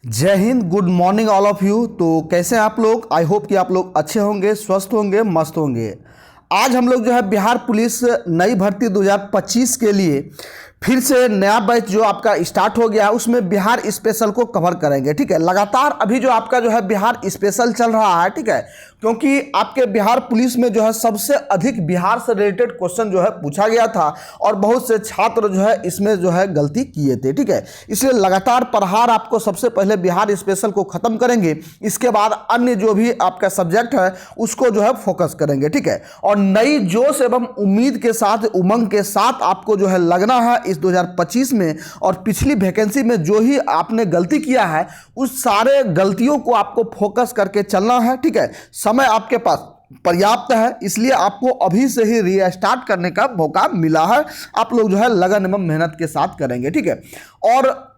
जय Hind. Good morning all of you. तो कैसे हैं आप लोग? आई होप कि आप लोग अच्छे होंगे, स्वस्थ होंगे, मस्त होंगे। आज हम लोग जो है बिहार पुलिस नई भर्ती 2025 के लिए फिर से नया बैच जो आपका स्टार्ट हो गया है उसमें बिहार स्पेशल को कवर करेंगे। ठीक है, लगातार अभी जो आपका जो है बिहार स्पेशल चल रहा है। ठीक है, क्योंकि आपके बिहार पुलिस में जो है सबसे अधिक बिहार से रिलेटेड क्वेश्चन जो है पूछा गया था और बहुत से छात्र जो है इसमें जो है गलती किए थे। ठीक है, इसलिए लगातार प्रहार आपको सबसे पहले बिहार स्पेशल को खत्म करेंगे, इसके बाद अन्य जो भी आपका सब्जेक्ट है उसको जो है फोकस करेंगे। ठीक है, और नई जोश एवं उम्मीद के साथ, उमंग के साथ आपको जो है लगना है इस 2025 में। और पिछली वैकेंसी में जो ही आपने गलती किया है उस सारे गलतियों को आपको फोकस करके चलना है। ठीक है, समय आपके पास पर्याप्त है, इसलिए आपको अभी से ही रीस्टार्ट करने का मौका मिला है। आप लोग जो है लगन एवं मेहनत के साथ करेंगे। ठीक है, और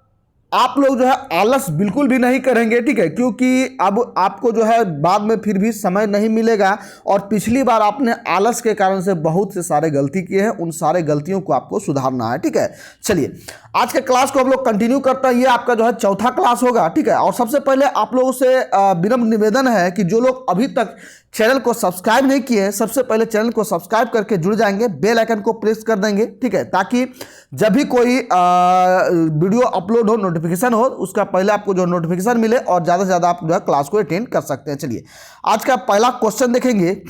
आप लोग जो है आलस बिल्कुल भी नहीं करेंगे। ठीक है, क्योंकि अब आपको जो है बाद में फिर भी समय नहीं मिलेगा और पिछली बार आपने आलस के कारण से बहुत से सारे गलती किए हैं, उन सारे गलतियों को आपको सुधारना है। ठीक है, चलिए आज के क्लास को हम लोग कंटिन्यू करते हैं। ये आपका जो है चौथा क्लास होगा। ठीक है, और सबसे पहले आप लोगों से विनम्र निवेदन है कि जो लोग अभी तक चैनल को सब्सक्राइब नहीं किए हैं, सबसे पहले चैनल को सब्सक्राइब करके जुड़ जाएंगे, बेल आइकन को प्रेस कर देंगे। ठीक है, ताकि जब भी कोई वीडियो अपलोड हो, नोटिफिकेशन हो, उसका पहले आपको जो नोटिफिकेशन मिले और ज़्यादा से ज़्यादा आप जो है क्लास को अटेंड कर सकते हैं। चलिए आज का पहला क्वेश्चन देखेंगे।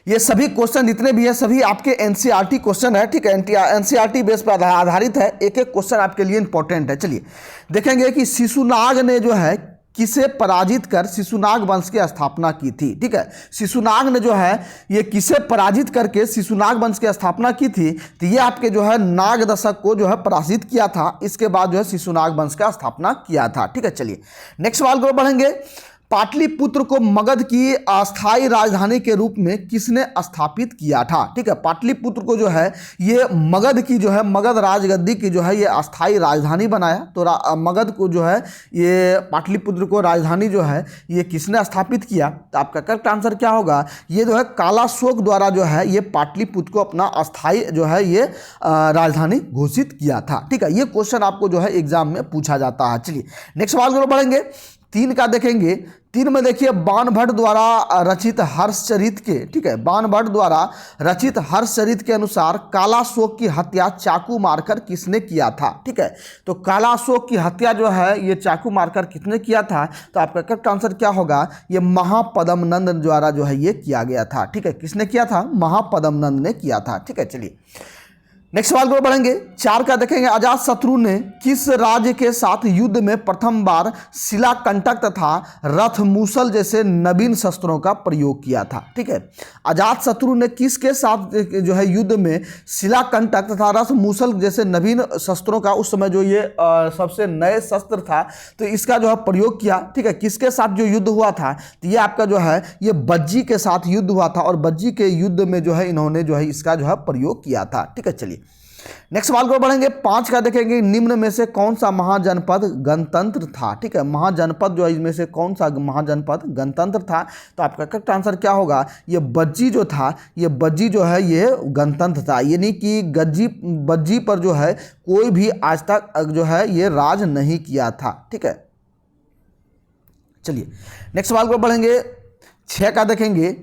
ये सभी क्वेश्चन जितने भी हैं सभी आपके एनसीईआरटी क्वेश्चन है। ठीक है, एनसीईआरटी बेस पर आधारित है, एक एक क्वेश्चन आपके लिए इंपॉर्टेंट है। चलिए देखेंगे कि शिशुनाग ने जो है किसे पराजित कर शिशुनाग वंश की स्थापना की थी। ठीक है, शिशुनाग ने जो है ये किसे पराजित करके शिशुनाग वंश की स्थापना की थी, तो ये आपके जो है नाग दशक को जो है पराजित किया था, इसके बाद जो है शिशुनाग वंश का स्थापना किया था। ठीक है, चलिए नेक्स्ट सवाल को बढ़ेंगे। पाटलिपुत्र को मगध की अस्थायी राजधानी के रूप में किसने स्थापित किया था? ठीक है, पाटलिपुत्र को जो है ये मगध की जो है मगध राजगद्दी की जो है ये अस्थायी राजधानी बनाया। तो मगध को जो है ये पाटलिपुत्र को राजधानी जो है ये किसने स्थापित किया? तो आपका करेक्ट आंसर क्या होगा? ये जो है कालाशोक द्वारा जो है ये पाटलिपुत्र को अपना अस्थायी जो है ये राजधानी घोषित किया था। ठीक है, ये क्वेश्चन आपको जो है एग्जाम में पूछा जाता है। चलिए नेक्स्ट सवाल को बढ़ेंगे। 3 का देखेंगे। 3 में देखिए बाणभट्ट द्वारा रचित हर्षचरित के, ठीक है, बाणभट्ट द्वारा रचित हर्षचरित के अनुसार कालाशोक की हत्या चाकू मारकर किसने किया था? ठीक है, तो कालाशोक की हत्या जो है ये चाकू मारकर किसने किया था? तो आपका करेक्ट आंसर क्या होगा? ये महापद्मनंद द्वारा जो है ये किया गया था। ठीक है, किसने किया था? महापद्मनंद ने किया था। ठीक है, चलिए नेक्स्ट सवाल को बढ़ेंगे। 4 का देखेंगे। अजातशत्रु ने किस राज्य के साथ युद्ध में प्रथम बार शिलाकंटक तथा रथ मूसल जैसे नवीन शस्त्रों का प्रयोग किया था? ठीक है, अजातशत्रु ने किसके साथ जो है युद्ध में शिलाकंटक तथा रथ मूसल जैसे नवीन शस्त्रों का, उस समय जो ये सबसे नए शस्त्र था, तो इसका जो है प्रयोग किया। ठीक है, किसके साथ जो युद्ध हुआ था? तो ये आपका जो है ये बज्जी के साथ युद्ध हुआ था और बज्जी के युद्ध में जो है इन्होंने जो है इसका जो है प्रयोग किया था। ठीक है, चलिए नेक्स्ट सवाल को बढ़ेंगे। 5 का देखेंगे। निम्न में से कौन सा महाजनपद गणतंत्र था? ठीक है, महाजनपद जो है इसमें से कौन सा महाजनपद गणतंत्र था? तो आपका करेक्ट आंसर क्या होगा? ये बज्जी जो था, ये बज्जी जो है ये गणतंत्र था, यानी कि बज्जी पर जो है कोई भी आज तक जो है ये राज नहीं किया था। ठीक है, चलिए नेक्स्ट सवाल को बढ़ेंगे। 6 का देखेंगे।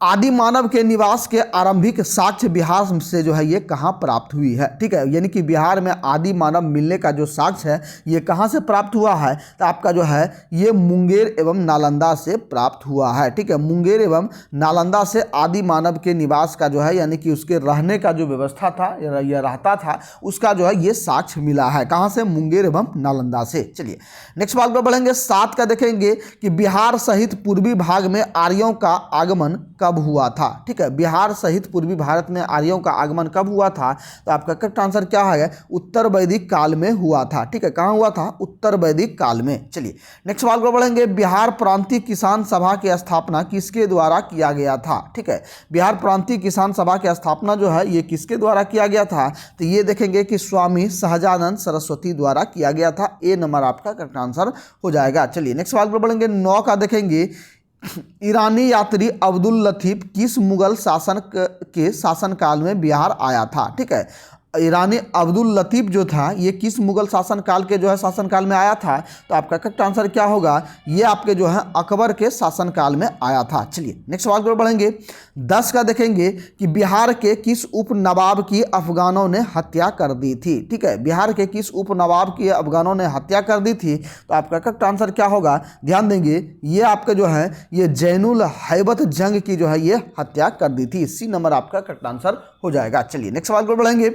आदि मानव के निवास के आरंभिक साक्ष्य बिहार से जो है ये कहाँ प्राप्त हुई है? ठीक है, यानी कि बिहार में आदि मानव मिलने का जो साक्ष्य है ये कहाँ से प्राप्त हुआ है? तो आपका जो है ये मुंगेर एवं नालंदा से प्राप्त हुआ है। ठीक है, मुंगेर एवं नालंदा से आदि मानव के निवास का जो है यानी कि उसके रहने का जो व्यवस्था था या रहता था उसका जो है ये साक्ष्य मिला है। कहाँ से? मुंगेर एवं नालंदा से। चलिए नेक्स्ट सवाल पर बढ़ेंगे। 7 का देखेंगे कि बिहार सहित पूर्वी भाग में आर्यों का आगमन कब हुआ था? ठीक है, बिहार सहित पूर्वी भारत में आर्यों का आगमन कब हुआ था? तो आपका करेक्ट आंसर क्या है? उत्तर वैदिक काल में हुआ था। ठीक है, कहाँ हुआ था? उत्तर वैदिक काल में। चलिए नेक्स्ट सवाल को बढ़ेंगे। बिहार प्रांतीय किसान सभा की स्थापना किसके द्वारा किया गया था? ठीक है, बिहार प्रांतीय किसान सभा की स्थापना जो है ये किसके द्वारा किया गया था? तो ये देखेंगे कि स्वामी सहजानंद सरस्वती द्वारा किया गया था। ए नंबर आपका करेक्ट आंसर हो जाएगा। चलिए नेक्स्ट सवाल पर बढ़ेंगे। 9 का देखेंगे। ईरानी यात्री अब्दुल लतीफ किस मुगल शासन के शासनकाल में बिहार आया था? ठीक है, ईरानी अब्दुल लतीफ़ जो था ये किस मुगल शासनकाल के जो है शासनकाल में आया था? तो आपका करेक्ट आंसर क्या होगा? ये आपके जो है अकबर के शासनकाल में आया था। चलिए नेक्स्ट सवाल को बढ़ेंगे। 10 का देखेंगे कि बिहार के किस उप नवाब की अफगानों ने हत्या कर दी थी? ठीक है, बिहार के किस उप नवाब की अफगानों ने हत्या कर दी थी? तो आपका करेक्ट आंसर क्या होगा? ध्यान देंगे, ये आपका जो है ये जैनुल हैबत जंग की जो है ये हत्या कर दी थी। सी नंबर आपका करेक्ट आंसर हो जाएगा। चलिए नेक्स्ट सवाल को बढ़ेंगे।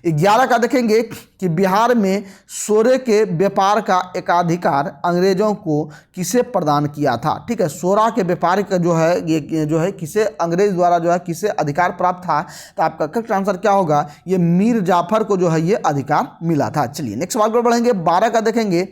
11 का देखेंगे कि बिहार में सोरे के व्यापार का एकाधिकार अंग्रेजों को किसे प्रदान किया था? ठीक है, सोरा के व्यापार का जो है ये जो है किसे अंग्रेज द्वारा जो है किसे अधिकार प्राप्त था? तो आपका करेक्ट आंसर क्या होगा? ये मीर जाफर को जो है ये अधिकार मिला था। चलिए नेक्स्ट सवाल पर बढ़ेंगे। 12 का देखेंगे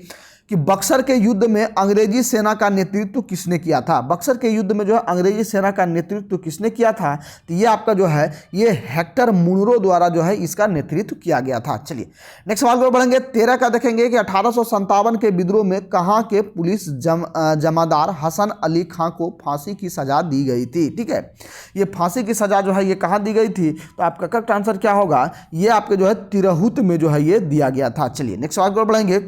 कि बक्सर के युद्ध में अंग्रेजी सेना का नेतृत्व किसने किया था? बक्सर के युद्ध में जो है अंग्रेजी सेना का नेतृत्व किसने किया था? तो ये आपका जो है ये हेक्टर मुनरो द्वारा जो है इसका नेतृत्व किया गया था। चलिए नेक्स्ट सवाल पर बढ़ेंगे। 13 का देखेंगे कि 1857 के विद्रोह में कहाँ के पुलिस जमादार हसन अली खां को फांसी की सजा दी गई थी? ठीक है, ये फांसी की सजा जो है ये कहाँ दी गई थी? तो आपका करेक्ट आंसर क्या होगा? ये आपके जो है तिरहुत में जो है ये दिया गया था। चलिए नेक्स्ट सवाल पर बढ़ेंगे।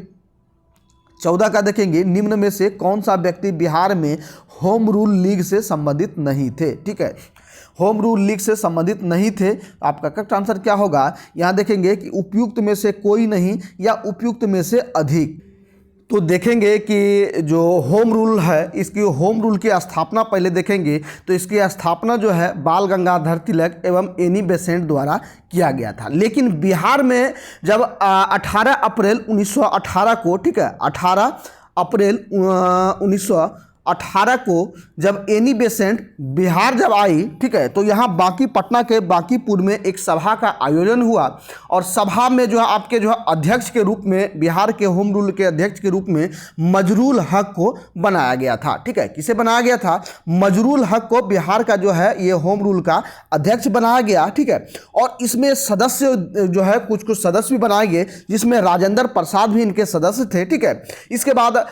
14 का देखेंगे, निम्न में से कौन सा व्यक्ति बिहार में होम रूल लीग से संबंधित नहीं थे? ठीक है, होम रूल लीग से संबंधित नहीं थे। आपका करेक्ट आंसर क्या होगा? यहाँ देखेंगे कि उपयुक्त में से कोई नहीं या उपयुक्त में से अधिक। तो देखेंगे कि जो होम रूल है इसकी होम रूल की स्थापना पहले देखेंगे तो इसकी स्थापना जो है बाल गंगाधर तिलक एवं एनी बेसेंट द्वारा किया गया था। लेकिन बिहार में जब 18 अप्रैल 1918 को, ठीक है, 18 अप्रैल 1918 को जब एनी बेसेंट बिहार जब आई, ठीक है, तो यहाँ बांकी पटना के बांकीपुर में एक सभा का आयोजन हुआ और सभा में जो है आपके जो है अध्यक्ष के रूप में बिहार के होम रूल के अध्यक्ष के रूप में मजरूल हक को बनाया गया था। ठीक है, किसे बनाया गया था? मजरूल हक को बिहार का जो है ये होम रूल का अध्यक्ष बनाया गया। ठीक है, और इसमें सदस्य जो है कुछ कुछ सदस्य भी बनाए गए जिसमें राजेंद्र प्रसाद भी इनके सदस्य थे। ठीक है, इसके बाद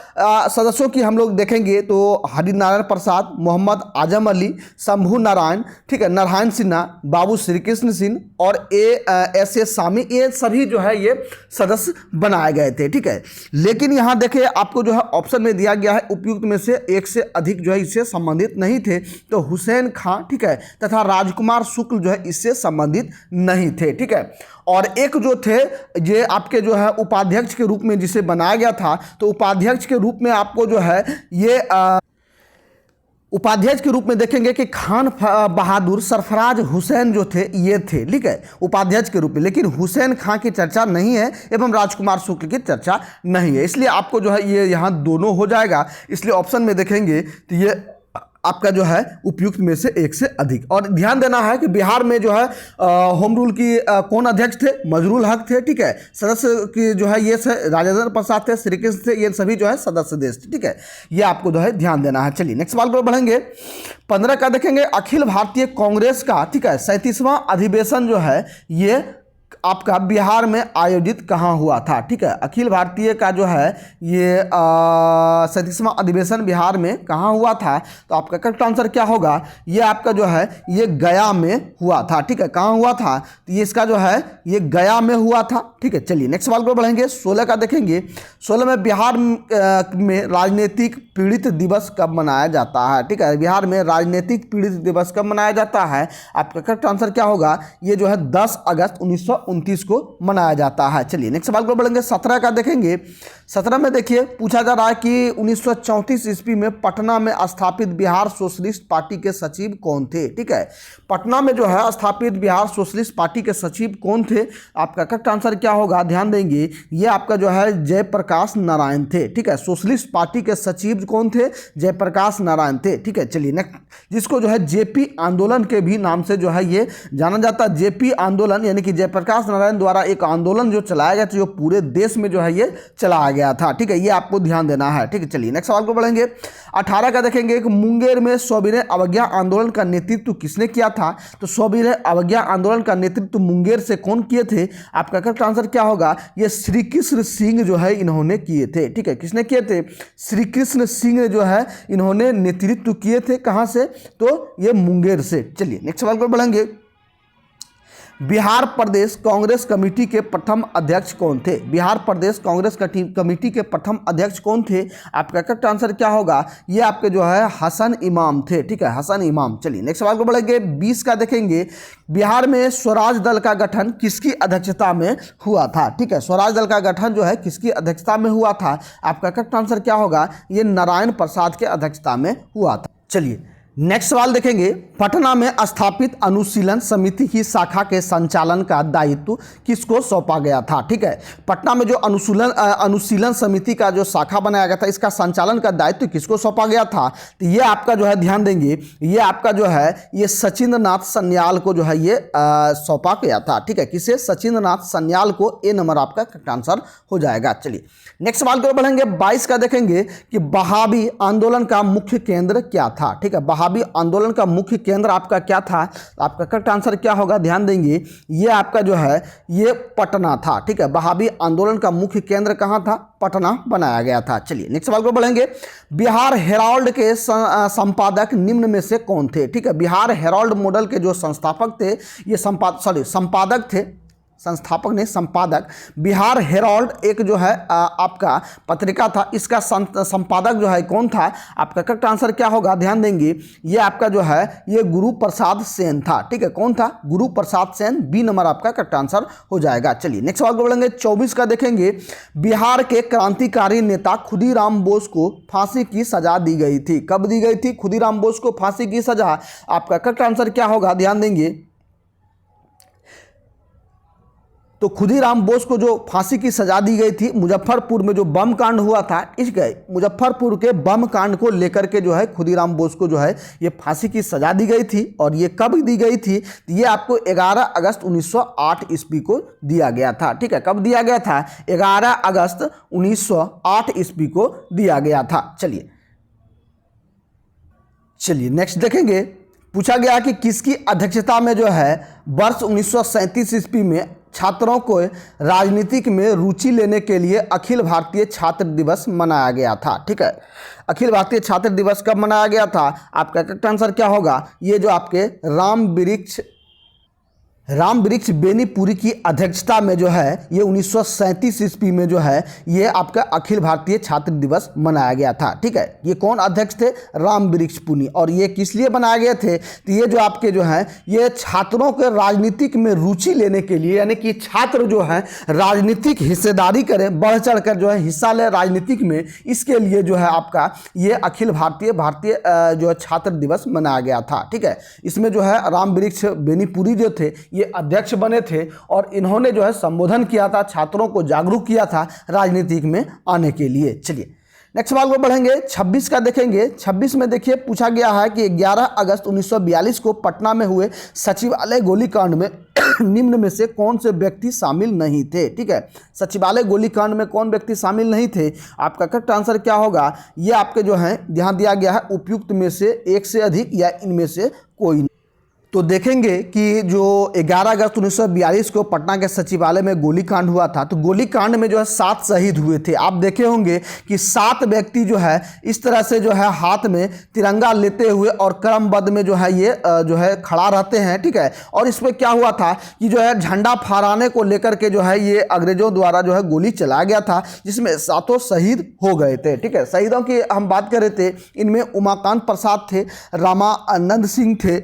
सदस्यों की हम लोग देखेंगे तो हरिनारायण प्रसाद, मोहम्मद आजम अली, शंभू नारायण, ठीक है, नारायण सिन्हा, बाबू श्री कृष्ण सिंह और एस ए सामी, ये सभी जो है ये सदस्य बनाए गए थे। ठीक है, लेकिन यहाँ देखिए आपको जो है ऑप्शन में दिया गया है उपयुक्त में से एक से अधिक जो है इससे संबंधित नहीं थे। तो हुसैन खां, ठीक है, तथा राजकुमार शुक्ल जो है इससे संबंधित नहीं थे। ठीक है, और एक जो थे ये आपके जो है उपाध्यक्ष के रूप में जिसे बनाया गया था, तो उपाध्यक्ष के रूप में आपको जो है ये उपाध्यक्ष के रूप में देखेंगे कि खान बहादुर सरफराज हुसैन जो थे ये थे। ठीक है, उपाध्यक्ष के रूप में, लेकिन हुसैन खां की चर्चा नहीं है एवं राजकुमार शुक्ल की चर्चा नहीं है, इसलिए आपको जो है ये यहाँ दोनों हो जाएगा। इसलिए ऑप्शन में देखेंगे तो ये आपका जो है उपयुक्त में से एक से अधिक। और ध्यान देना है कि बिहार में जो है होम रूल की कौन अध्यक्ष थे? मजरूल हक थे। ठीक है, सदस्य की जो है ये राजेंद्र प्रसाद थे, श्री कृष्ण थे, ये सभी जो है सदस्य देश थे। ठीक है, ये आपको जो है ध्यान देना है। चलिए नेक्स्ट सवाल पर बढ़ेंगे। 15 का देखेंगे, अखिल भारतीय कांग्रेस का, ठीक है, 37वां अधिवेशन जो है ये आपका बिहार में आयोजित कहाँ हुआ था? ठीक है, अखिल भारतीय का जो है ये 37वां अधिवेशन बिहार में कहाँ हुआ था? तो आपका करेक्ट आंसर क्या होगा? ये आपका जो है ये गया में हुआ था। ठीक है, कहाँ हुआ था? तो ये इसका जो है ये गया में हुआ था। ठीक है, चलिए नेक्स्ट सवाल पर बढ़ेंगे। 16 का देखेंगे। 16 में बिहार में राजनीतिक पीड़ित दिवस कब मनाया जाता है? ठीक है, बिहार में राजनीतिक पीड़ित दिवस कब मनाया जाता है? आपका करेक्ट आंसर क्या होगा? ये जो है 10 अगस्त 1929 को मनाया जाता है। चलिए नेक्स्ट सवाल को बढ़ेंगे। 17 का देखेंगे। 17 में देखिए पूछा जा रहा है कि 1934 ईस्वी में पटना में स्थापित बिहार सोशलिस्ट पार्टी के सचिव कौन थे? ठीक है, पटना में जो है स्थापित बिहार सोशलिस्ट पार्टी के सचिव कौन थे? आपका करेक्ट आंसर क्या होगा? ध्यान देंगे, ये आपका जो है जयप्रकाश नारायण थे। ठीक है, सोशलिस्ट पार्टी के सचिव कौन थे? जयप्रकाश नारायण थे। ठीक है, चलिए नेक्स्ट, जिसको जो है जेपी आंदोलन के भी नाम से जो है ये जाना जाता है। जेपी आंदोलन यानी कि जयप्रकाश नारायण द्वारा एक आंदोलन जो चलाया गया था, जो पूरे देश में जो है ये चलाया गया था। ठीक है, ये आपको ध्यान देना है। ठीक है, चलिए नेक्स्ट सवाल को बढ़ेंगे। 18 का देखेंगे कि मुंगेर में सविनय अवज्ञा आंदोलन का नेतृत्व किसने किया था? तो सविनय अवज्ञा आंदोलन का नेतृत्व मुंगेर से कौन किए थे? आपका करेक्ट आंसर क्या होगा? ये श्री कृष्ण सिंह जो है इन्होंने किए थे। ठीक है, किसने किए थे? श्री कृष्ण सिंह जो है इन्होंने नेतृत्व किए थे। कहां से? तो ये मुंगेर से। चलिए नेक्स्ट सवाल पर बढ़ेंगे। बिहार प्रदेश कांग्रेस कमेटी के प्रथम अध्यक्ष कौन थे? बिहार प्रदेश कांग्रेस कमेटी के प्रथम अध्यक्ष कौन थे? आपका करेक्ट आंसर क्या होगा? ये आपके जो है हसन इमाम थे। ठीक है, हसन इमाम। चलिए नेक्स्ट सवाल को बढ़ेंगे। 20 का देखेंगे, बिहार में स्वराज दल का गठन किसकी अध्यक्षता में हुआ था? ठीक है, स्वराज दल का गठन जो है किसकी अध्यक्षता में हुआ था? आपका करेक्ट आंसर क्या होगा? ये नारायण प्रसाद के अध्यक्षता में हुआ था। चलिए नेक्स्ट सवाल देखेंगे, पटना में स्थापित अनुशीलन समिति की शाखा के संचालन का दायित्व किसको सौंपा गया था? ठीक है, पटना में जो अनुशीलन समिति का जो शाखा बनाया गया था, इसका संचालन का दायित्व किसको सौंपा गया था? तो ये आपका जो है ध्यान देंगे, ये आपका जो है ये सचिंद्र नाथ सन्याल को जो है ये सौंपा गया था। ठीक है, किसे? सचिंद्र नाथ सन्याल को। ए नंबर आपका करेक्ट आंसर हो जाएगा। चलिए नेक्स्ट सवाल को बढ़ेंगे। 22 का देखेंगे कि बहावी आंदोलन का मुख्य केंद्र क्या था? ठीक है, बहावी आंदोलन का मुख्य केंद्र आपका क्या था? आपका करेक्ट आंसर क्या होगा? ध्यान देंगे, ये आपका जो है ये पटना था। ठीक है, बहावी आंदोलन का मुख्य केंद्र कहाँ था? पटना बनाया गया था। चलिए नेक्स्ट सवाल को बढ़ेंगे। बिहार हेराल्ड के संपादक निम्न में से कौन थे? ठीक है, बिहार हेराल्ड मॉडल के जो संस्थापक थे, ये संपादक थे, संस्थापक ने संपादक। बिहार हेराल्ड एक जो है आपका पत्रिका था, इसका संपादक जो है कौन था? आपका करेक्ट आंसर क्या होगा? ध्यान देंगे, ये आपका जो है ये गुरु प्रसाद सेन था। ठीक है, कौन था? गुरु प्रसाद सेन। बी नंबर आपका करेक्ट आंसर हो जाएगा। चलिए नेक्स्ट सवाल को बढ़ेंगे। 24 का देखेंगे, बिहार के क्रांतिकारी नेता खुदीराम बोस को फांसी की सजा दी गई थी। कब दी गई थी खुदीराम बोस को फांसी की सजा? आपका करेक्ट आंसर क्या होगा? ध्यान देंगे, तो खुदीराम बोस को जो फांसी की सजा दी गई थी, मुजफ्फरपुर में जो बम कांड हुआ था, इस मुजफ्फरपुर के बम कांड को लेकर के जो है खुदीराम बोस को जो है ये फांसी की सजा दी गई थी। और ये कब दी गई थी? तो ये आपको 11 अगस्त 1908 ईस्वी को दिया गया था। ठीक है, कब दिया गया था? 11 अगस्त 1908 ईस्वी को दिया गया था। चलिए नेक्स्ट देखेंगे, पूछा गया कि किसकी अध्यक्षता में जो है वर्ष 1937 ईस्वी में छात्रों को राजनीतिक में रुचि लेने के लिए अखिल भारतीय छात्र दिवस मनाया गया था? ठीक है, अखिल भारतीय छात्र दिवस कब मनाया गया था? आपका करेक्ट आंसर क्या होगा? ये जो आपके राम वृक्ष बेनीपुरी की अध्यक्षता में जो है ये 1937 ईस्वी में जो है ये आपका अखिल भारतीय छात्र दिवस मनाया गया था। ठीक है, ये कौन अध्यक्ष थे? राम वृक्ष पुनी। और ये किस लिए बनाए गए थे? तो ये जो आपके जो है ये छात्रों के राजनीतिक में रुचि लेने के लिए, यानी कि छात्र जो है राजनीतिक हिस्सेदारी करें, बढ़ चढ़ कर जो है हिस्सा ले राजनीतिक में, इसके लिए जो है आपका ये अखिल भारतीय जो है छात्र दिवस मनाया गया था। ठीक है, इसमें जो है राम वृक्ष बेनीपुरी जो थे ये अध्यक्ष बने थे और इन्होंने जो है संबोधन किया था, छात्रों को जागरूक किया था राजनीतिक में आने के लिए। चलिए नेक्स्ट सवाल को बढ़ेंगे। 26 का देखेंगे। 26 में देखिए पूछा गया है कि 11 अगस्त 1942 को पटना में हुए सचिवालय गोलीकांड में निम्न में से कौन से व्यक्ति शामिल नहीं थे? ठीक है, सचिवालय गोलीकांड में कौन व्यक्ति शामिल नहीं थे? आपका करेक्ट आंसर क्या होगा? ये आपके जो है ध्यान दिया गया है उपयुक्त में से एक से अधिक या इनमें से कोई। तो देखेंगे कि जो 11 अगस्त 1942 को पटना के सचिवालय में गोलीकांड हुआ था, तो गोलीकांड में जो है 7 शहीद हुए थे। आप देखे होंगे कि 7 व्यक्ति जो है इस तरह से जो है हाथ में तिरंगा लेते हुए और क्रमबद्ध में जो है ये जो है खड़ा रहते हैं। ठीक है, और इसमें क्या हुआ था कि जो है झंडा फहराने को लेकर के जो है ये अंग्रेजों द्वारा जो है गोली चलाया गया था, जिसमें 7 शहीद हो गए थे। ठीक है, शहीदों की हम बात कर रहे थे, इनमें उमाकांत प्रसाद थे, रामानंद सिंह थे,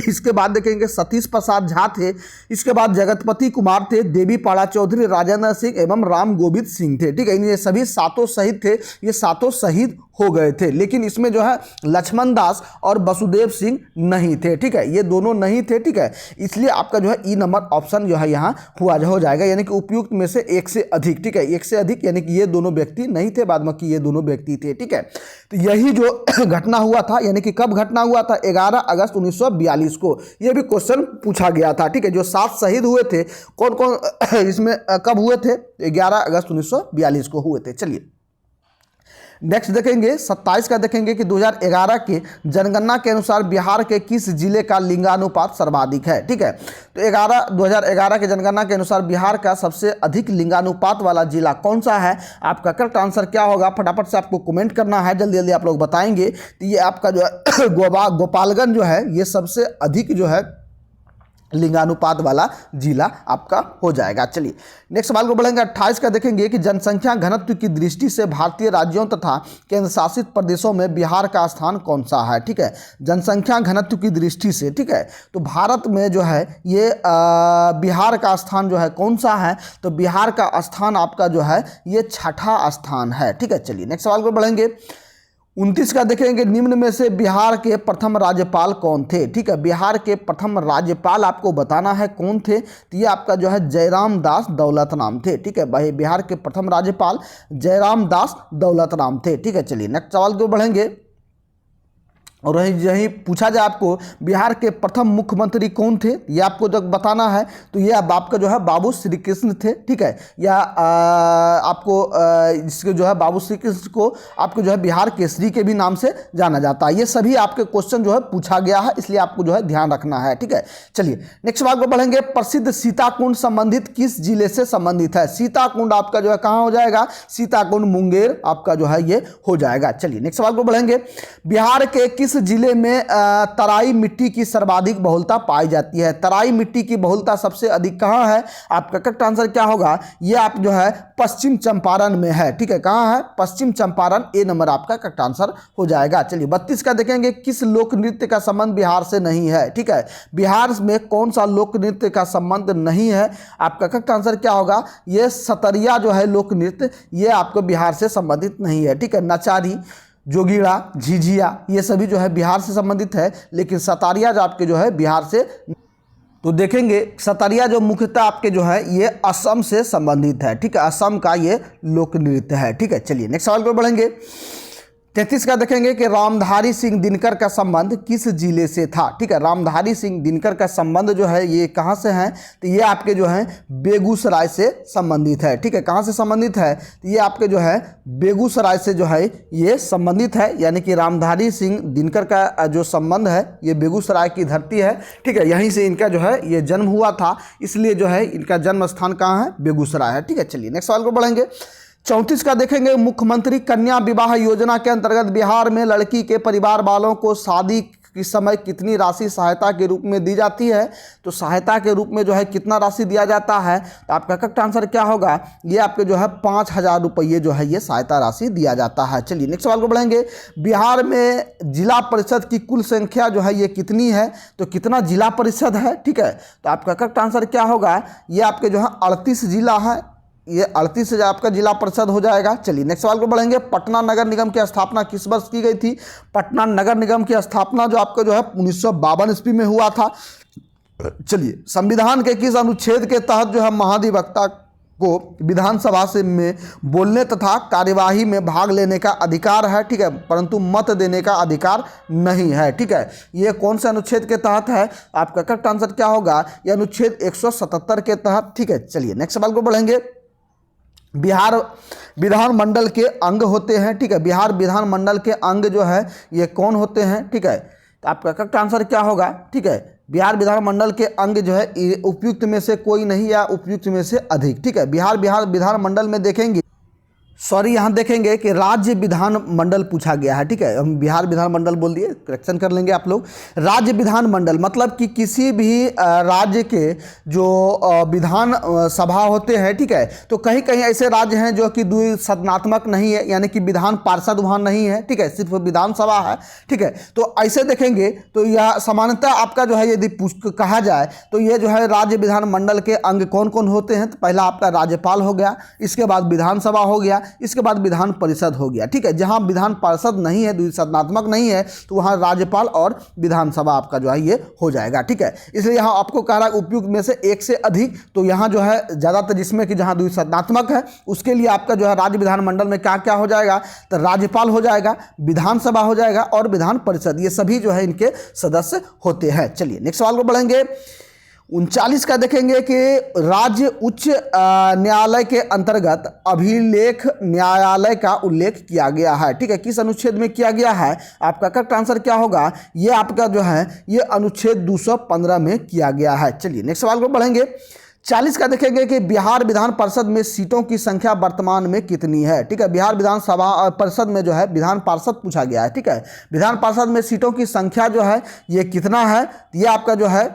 इसके बाद देखेंगे सतीश प्रसाद झा थे, इसके बाद जगतपति कुमार थे, देवी पाड़ा चौधरी, राजेंद्र सिंह एवं राम गोविंद सिंह थे। ठीक है, ये सभी 7 शहीद थे, ये 7 शहीद हो गए थे। लेकिन इसमें जो है लक्ष्मण दास और वसुदेव सिंह नहीं थे। ठीक है, ये दोनों नहीं थे। ठीक है, इसलिए आपका जो है ई नंबर ऑप्शन जो है यहाँ हो जाएगा, यानी कि उपयुक्त में से एक से अधिक। ठीक है, एक से अधिक यानी कि ये दोनों व्यक्ति नहीं थे, बाद में कि ये दोनों व्यक्ति थे। ठीक है, तो यही जो घटना हुआ था, यानी कि कब घटना हुआ था? 11 अगस्त 1942 को। ये भी क्वेश्चन पूछा गया था। ठीक है, जो 7 शहीद हुए थे कौन कौन इसमें कब हुए थे? 11 अगस्त 1942 को हुए थे। चलिए नेक्स्ट देखेंगे 27 का देखेंगे कि 2011 के जनगणना के अनुसार बिहार के किस जिले का लिंगानुपात सर्वाधिक है? ठीक है, तो 2011 के जनगणना के अनुसार बिहार का सबसे अधिक लिंगानुपात वाला जिला कौन सा है? आपका करेक्ट आंसर क्या होगा? फटाफट से आपको कमेंट करना है, जल्दी जल्दी आप लोग बताएंगे। तो ये आपका जो है गोपालगंज जो है ये सबसे अधिक जो है लिंगानुपात वाला जिला आपका हो जाएगा। चलिए नेक्स्ट सवाल को बढ़ेंगे। 28 का देखेंगे कि जनसंख्या घनत्व की दृष्टि से भारतीय राज्यों तथा केंद्र शासित प्रदेशों में बिहार का स्थान कौन सा है। ठीक है, जनसंख्या घनत्व की दृष्टि से, ठीक है, तो भारत में जो है ये बिहार का स्थान जो है कौन सा है, तो बिहार का स्थान आपका जो है ये 6ठा स्थान है। ठीक है, चलिए नेक्स्ट सवाल को बढ़ेंगे। 29 का देखेंगे, निम्न में से बिहार के प्रथम राज्यपाल कौन थे। ठीक है, बिहार के प्रथम राज्यपाल आपको बताना है कौन थे, तो ये आपका जो है जयराम दास दौलत राम थे। ठीक है भाई, बिहार के प्रथम राज्यपाल जयराम दास दौलत राम थे। ठीक है, चलिए नेक्स्ट सवाल को बढ़ेंगे। और यही पूछा जाए आपको बिहार के प्रथम मुख्यमंत्री कौन थे, ये आपको जब बताना है तो ये अब आपका जो है बाबू श्री कृष्ण थे। ठीक है, या आपको इसके जो है बाबू श्री कृष्ण को आपको जो है बिहार केसरी के भी नाम से जाना जाता है। ये सभी आपके क्वेश्चन जो है पूछा गया है, इसलिए आपको जो है ध्यान रखना है। ठीक है, चलिए नेक्स्ट सवाल को बढ़ेंगे। प्रसिद्ध सीताकुंड संबंधित किस जिले से संबंधित है। सीताकुंड आपका जो है कहाँ हो जाएगा, सीताकुंड मुंगेर आपका जो है ये हो जाएगा। चलिए नेक्स्ट सवाल को बढ़ेंगे। बिहार के किस जिले में तराई मिट्टी की सर्वाधिक बहुलता पाई जाती है। तराई मिट्टी की बहुलता सबसे अधिक कहाँ है, आपका करेक्ट आंसर क्या होगा, ये आप जो है पश्चिम चंपारण में है। ठीक है, कहाँ है, पश्चिम चंपारण, ए नंबर आपका करेक्ट आंसर हो जाएगा। चलिए 32 का देखेंगे, किस लोक नृत्य का संबंध बिहार से नहीं है। ठीक है, बिहार में कौन सा लोक नृत्य का संबंध नहीं है, आपका करेक्ट आंसर क्या होगा, ये सतरिया जो है लोक नृत्य, ये आपको बिहार से संबंधित नहीं है। ठीक है, नचारी, जोगीड़ा, झिझिया, ये सभी जो है बिहार से संबंधित है, लेकिन सतारिया जो आपके जो है बिहार से, तो देखेंगे सतारिया जो मुख्यतः आपके जो है ये असम से संबंधित है। ठीक है, असम का ये लोक नृत्य है। ठीक है, चलिए नेक्स्ट सवाल पर बढ़ेंगे। 33 का देखेंगे कि रामधारी सिंह दिनकर का संबंध किस जिले से था। ठीक है, रामधारी सिंह दिनकर का संबंध जो है ये कहाँ से है, तो ये आपके जो है बेगूसराय से संबंधित है। ठीक है, कहाँ से संबंधित है, तो ये आपके जो है बेगूसराय से जो है ये संबंधित है, यानी कि रामधारी सिंह दिनकर का जो संबंध है ये बेगूसराय की धरती है। ठीक है, यहीं से इनका जो है ये जन्म हुआ था, इसलिए जो है इनका जन्म स्थान कहाँ है, बेगूसराय है। ठीक है, चलिए नेक्स्ट सवाल को बढ़ेंगे। 34 का देखेंगे, मुख्यमंत्री कन्या विवाह योजना के अंतर्गत बिहार में लड़की के परिवार वालों को शादी के समय कितनी राशि सहायता के रूप में दी जाती है। तो सहायता के रूप में जो है कितना राशि दिया जाता है, तो आपका करेक्ट आंसर क्या होगा, ये आपके जो है 5,000 रुपये जो है ये सहायता राशि दिया जाता है। चलिए नेक्स्ट सवाल को बढ़ेंगे। बिहार में जिला परिषद की कुल संख्या जो है ये कितनी है, तो कितना जिला परिषद है। ठीक है, तो आपका करेक्ट आंसर क्या होगा, ये आपके जो है 38 जिला है, ये 38 से आपका जिला परिषद हो जाएगा। चलिए नेक्स्ट सवाल को बढ़ेंगे। पटना नगर निगम की स्थापना किस वर्ष की गई थी। पटना नगर निगम की स्थापना जो आपका जो है 1952 ईस्वी में हुआ था। चलिए, संविधान के किस अनुच्छेद के तहत जो है महाधिवक्ता को विधानसभा से में बोलने तथा कार्यवाही में भाग लेने का अधिकार है। ठीक है, परंतु मत देने का अधिकार नहीं है। ठीक है, ये कौन से अनुच्छेद के तहत है, आपका करेक्ट आंसर क्या होगा, ये अनुच्छेद 177 के तहत। ठीक है, चलिए नेक्स्ट सवाल को बढ़ेंगे। बिहार विधानमंडल के अंग होते हैं। ठीक है, बिहार विधानमंडल के अंग जो है ये कौन होते हैं। ठीक है, तो आपका करेक्ट आंसर क्या होगा, ठीक है, बिहार विधानमंडल के अंग जो है उपयुक्त में से कोई नहीं या उपयुक्त में से अधिक। ठीक है, बिहार विधानमंडल में देखेंगे, सॉरी यहाँ देखेंगे कि राज्य विधान मंडल पूछा गया है। ठीक है, हम बिहार विधान मंडल बोल दिए, करेक्शन कर लेंगे आप लोग। राज्य विधान मंडल मतलब कि किसी भी राज्य के जो विधान सभा होते हैं, ठीक है, तो कहीं कहीं ऐसे राज्य हैं जो कि द्विसदनात्मक नहीं है, यानी कि विधान पार्षद वहाँ नहीं है। ठीक है, सिर्फ विधानसभा है। ठीक है, तो ऐसे देखेंगे तो यह सामान्यतः आपका जो है यदि कहा जाए तो ये जो है राज्य विधान मंडल के अंग कौन कौन होते हैं, तो पहला आपका राज्यपाल हो गया, इसके बाद विधानसभा हो गया, इसके बाद विधान परिषद हो गया। ठीक है, जहां विधान पार्षद नहीं है, द्विसदनात्मक नहीं है, तो वहां राज्यपाल और विधानसभा आपका जो है ये हो जाएगा। ठीक है, इसलिए यहां आपको कह रहा है उपयुक्त में से एक से अधिक, तो यहां जो है ज़्यादातर जिसमें कि जहां द्विसदनात्मक है उसके लिए आपका जो है राज्य विधानमंडल में क्या क्या हो जाएगा, तो राज्यपाल हो जाएगा, विधानसभा हो जाएगा और विधान परिषद, ये सभी जो है इनके सदस्य होते हैं। चलिए नेक्स्ट सवाल को बढ़ेंगे। 39 का देखेंगे कि राज्य उच्च न्यायालय के अंतर्गत अभिलेख न्यायालय का उल्लेख किया गया है। ठीक है, किस अनुच्छेद में किया गया है, आपका करेक्ट आंसर क्या होगा, ये आपका जो है ये अनुच्छेद 215 में किया गया है। चलिए नेक्स्ट सवाल को बढ़ेंगे। 40 का देखेंगे कि बिहार विधान परिषद में सीटों की संख्या वर्तमान में कितनी है। ठीक है, बिहार विधानसभा परिषद में जो है विधान पार्षद पूछा गया है। ठीक है, विधान पार्षद में सीटों की संख्या जो है ये कितना है, ये आपका जो है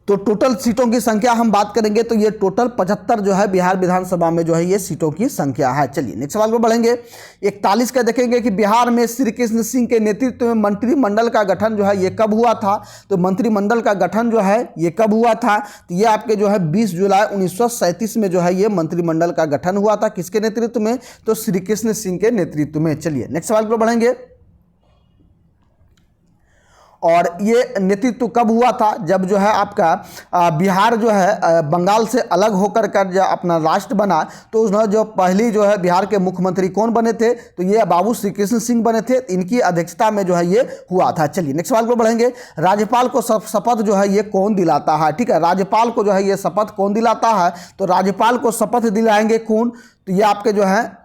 तो टोटल सीटों की संख्या हम बात करेंगे तो ये टोटल 75 जो है बिहार विधानसभा में जो है ये सीटों की संख्या है। चलिए नेक्स्ट सवाल पर बढ़ेंगे। 41 का देखेंगे कि बिहार में श्री कृष्ण सिंह के नेतृत्व में मंत्रिमंडल का गठन जो है ये कब हुआ था। तो मंत्रिमंडल का गठन जो है ये कब हुआ था, तो ये आपके जो है 20 जुलाई 1937 में जो है ये मंत्रिमंडल का गठन हुआ था। किसके नेतृत्व में, तो श्री कृष्ण सिंह के नेतृत्व में। चलिए नेक्स्ट सवाल पर बढ़ेंगे। और ये नेतृत्व कब हुआ था, जब जो है आपका बिहार जो है बंगाल से अलग होकर कर जब अपना राष्ट्र बना, तो उसने जो पहली जो है बिहार के मुख्यमंत्री कौन बने थे, तो ये बाबू श्री कृष्ण सिंह बने थे। इनकी अध्यक्षता में जो है ये हुआ था। चलिए नेक्स्ट सवाल पर बढ़ेंगे। राज्यपाल को शपथ जो है ये कौन दिलाता है, ठीक है, राज्यपाल को जो है ये शपथ कौन दिलाता है, तो राज्यपाल को शपथ दिलाएंगे कौन, तो ये आपके जो है,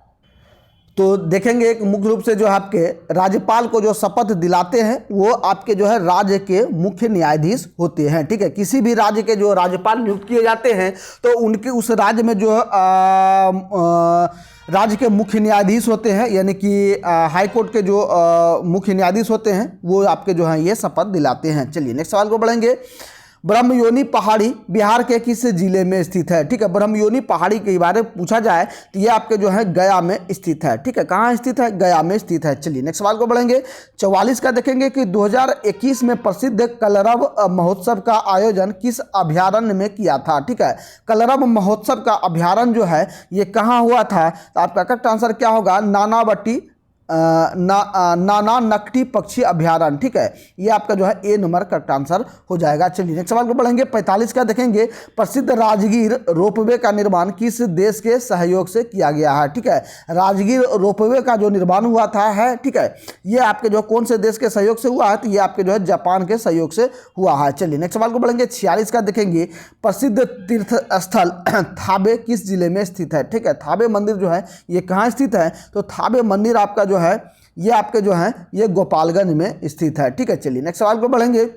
तो देखेंगे एक मुख्य रूप से जो आपके राज्यपाल को जो शपथ दिलाते हैं वो आपके जो है राज्य के मुख्य न्यायाधीश होते हैं। ठीक है, किसी भी राज्य के जो राज्यपाल नियुक्त किए जाते हैं तो उनके उस राज्य में जो राज्य के मुख्य न्यायाधीश होते हैं, यानी कि हाई कोर्ट के जो मुख्य न्यायाधीश होते हैं वो आपके जो है ये शपथ दिलाते हैं। चलिए नेक्स्ट सवाल को बढ़ेंगे। ब्रह्मयोनी पहाड़ी बिहार के किस जिले में स्थित है, ठीक है, ब्रह्मयोनी पहाड़ी के बारे में पूछा जाए तो ये आपके जो है गया में स्थित है। ठीक है, कहाँ स्थित है, गया में स्थित है। चलिए नेक्स्ट सवाल को बढ़ेंगे। 44 का देखेंगे कि 2021 में प्रसिद्ध कलरव महोत्सव का आयोजन किस अभयारण्य में किया था। ठीक है, कलरव महोत्सव का अभयारण्य जो है ये कहाँ हुआ था, तो आपका करेक्ट आंसर क्या होगा, नानावटी नाना नकटी पक्षी अभयारण्य। ठीक है, ये आपका जो है ए नंबर करेक्ट आंसर हो जाएगा। चलिए नेक्स्ट सवाल को बढ़ेंगे। 45 का देखेंगे। प्रसिद्ध राजगीर रोपवे का निर्माण किस देश के सहयोग से किया गया है। ठीक है, राजगीर रोपवे का जो निर्माण हुआ था है, ठीक है, ये आपके जो कौन से देश के सहयोग से हुआ है, तो ये आपके जो है जापान के सहयोग से हुआ है। चलिए नेक्स्ट सवाल को बढ़ेंगे। 46 का देखेंगे। प्रसिद्ध तीर्थ स्थल थाबे किस जिले में स्थित है। ठीक है, थाबे मंदिर जो है ये कहाँ स्थित है, तो थाबे मंदिर आपका जो है ये आपके जो है ये गोपालगंज में स्थित है। ठीक है, चलिए नेक्स्ट सवाल को बढ़ेंगे।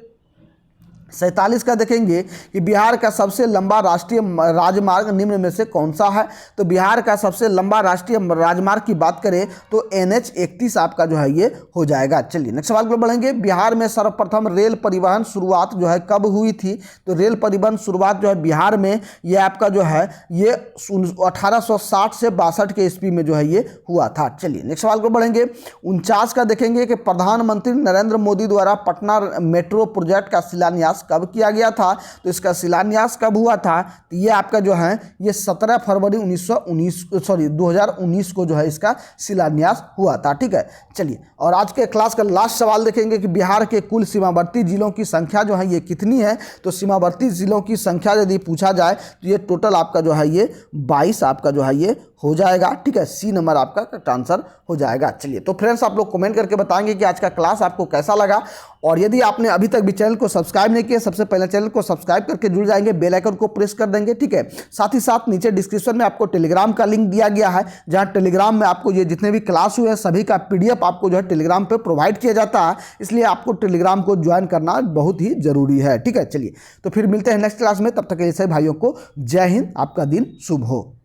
47 का देखेंगे कि बिहार का सबसे लंबा राष्ट्रीय राजमार्ग निम्न में से कौन सा है। तो बिहार का सबसे लंबा राष्ट्रीय राजमार्ग की बात करें तो NH 31 आपका जो है ये हो जाएगा। चलिए नेक्स्ट सवाल पर बढ़ेंगे। बिहार में सर्वप्रथम रेल परिवहन शुरुआत जो है कब हुई थी, तो रेल परिवहन शुरुआत जो है बिहार में ये आपका जो है ये 1860 से 62 के ईस्वी में जो है ये हुआ था। चलिए नेक्स्ट सवाल पर बढ़ेंगे। 49 का देखेंगे कि प्रधानमंत्री नरेंद्र मोदी द्वारा पटना मेट्रो प्रोजेक्ट का शिलान्यास कब किया गया था, तो इसका शिलान्यास कब हुआ था, तो ये आपका जो है ये 17 फरवरी 2019 को जो है इसका शिलान्यास हुआ था। ठीक है, चलिए और आज के क्लास का लास्ट सवाल देखेंगे कि बिहार के कुल सीमावर्ती जिलों की संख्या जो है ये कितनी है। तो सीमावर्ती जिलों की संख्या यदि पूछा जाए तो ये टोटल आपका जो है ये 22 आपका जो है ये हो जाएगा। ठीक है, सी नंबर आपका करेक्ट आंसर हो जाएगा। चलिए तो फ्रेंड्स आप लोग कमेंट करके बताएंगे कि आज का क्लास आपको कैसा लगा, और यदि आपने अभी तक भी चैनल को सब्सक्राइब नहीं किया सबसे पहले चैनल को सब्सक्राइब करके जुड़ जाएंगे, बेल आइकन को प्रेस कर देंगे। ठीक है, साथ ही साथ नीचे डिस्क्रिप्शन में आपको टेलीग्राम का लिंक दिया गया है, जहां टेलीग्राम में आपको ये जितने भी क्लास हुए हैं सभी का PDF आपको जो है टेलीग्राम पे प्रोवाइड किया जाता है, इसलिए आपको टेलीग्राम को ज्वाइन करना बहुत ही जरूरी है। ठीक है, चलिए तो फिर मिलते हैं नेक्स्ट क्लास में, तब तक के लिए सभी भाइयों को जय हिंद, आपका दिन शुभ हो।